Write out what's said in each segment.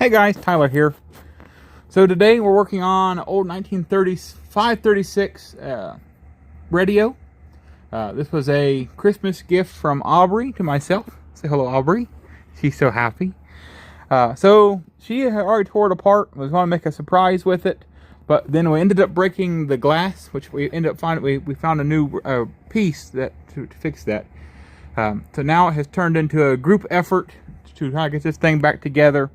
Hey guys, Tyler here. So today we're working on an old 1930s 536 radio. This was a Christmas gift from Aubrey to myself. Say hello, Aubrey. She's so happy. So she had already tore it apart. Was going to make a surprise with it, but then we ended up breaking the glass, which we ended up finding. We found a new piece that to fix that. So now it has turned into a group effort to try to get this thing back together.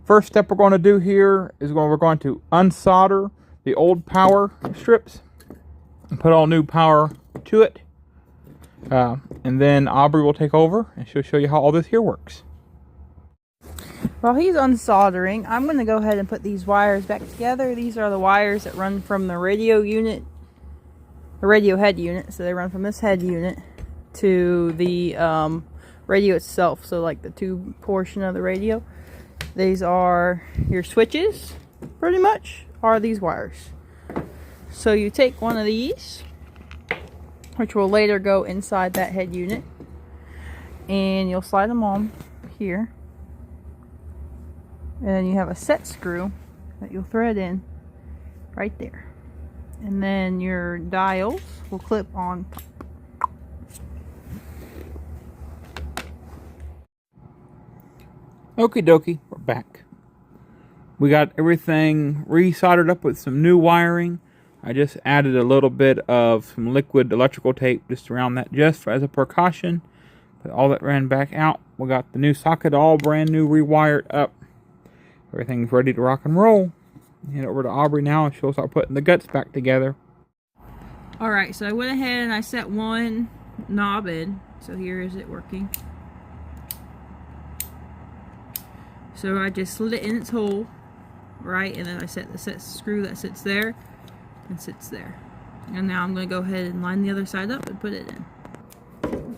First step we're going to do here is we're going to unsolder the old power strips and put all new power to it. And then Aubrey will take over and she'll show you how all this here works. While he's unsoldering, I'm going to go ahead and put these wires back together. These are the wires that run from the radio unit, the radio head unit. So they run from this head unit to the radio itself. So like the tube portion of the radio. These are your switches, pretty much, are these wires. So you take one of these, which will later go inside that head unit, and you'll slide them on here. And then you have a set screw that you'll thread in right there. And then your dials will clip on top. Okie dokie, we're back. We got everything re-soldered up with some new wiring. I just added a little bit of some liquid electrical tape just around that, just as a precaution. But all that ran back out. We got the new socket all brand new, rewired up. Everything's ready to rock and roll. Head over to Aubrey now and she'll start putting the guts back together. Alright, so I went ahead and I set one knob in. So here is it working. So I just slid it in its hole, right, and then I set the screw that sits there and sits there. And now I'm going to go ahead and line the other side up and put it in.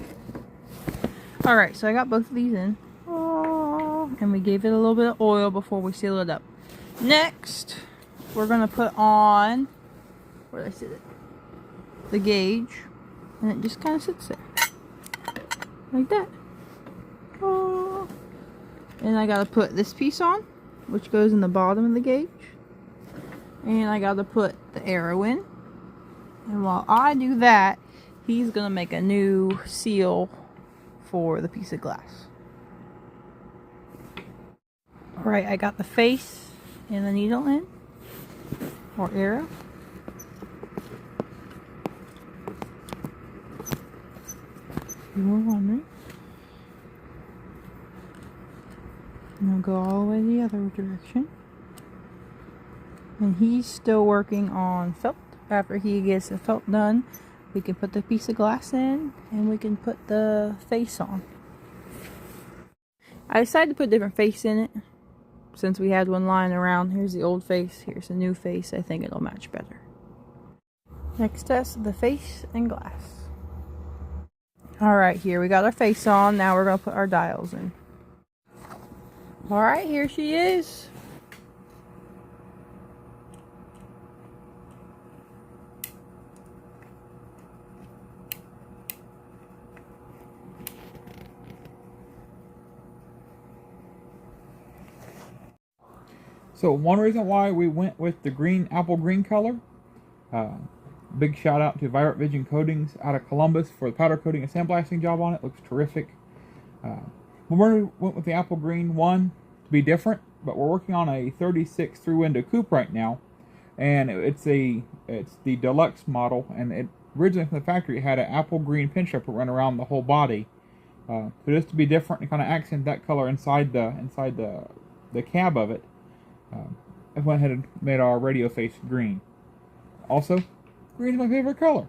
Alright, so I got both of these in. And we gave it a little bit of oil before we seal it up. Next, we're going to put on, where did I sit it? The gauge. And it just kind of sits there. Like that. And I gotta put this piece on, which goes in the bottom of the gauge. And I gotta put the arrow in. And while I do that, he's gonna make a new seal for the piece of glass. Alright, I got the face and the needle in, or arrow. You were wondering. And I'll go all the way the other direction. And he's still working on felt. After he gets the felt done, we can put the piece of glass in and we can put the face on. I decided to put a different face in it since we had one lying around. Here's the old face, here's the new face. I think it'll match better. Next test, the face and glass. Alright, here we got our face on. Now we're going to put our dials in. Alright, here she is. So one reason why we went with the green, apple green color, big shout out to Vibrant Vision Coatings out of Columbus for the powder coating and sandblasting job on it. Looks terrific. We went with the apple green one to be different, but we're working on a 36 through-window coupe right now, and it's the deluxe model, and it originally from the factory it had an apple green pin strip that run around the whole body. So just to be different and kind of accent that color inside the cab of it, I went ahead and made our radio face green. Also, green is my favorite color.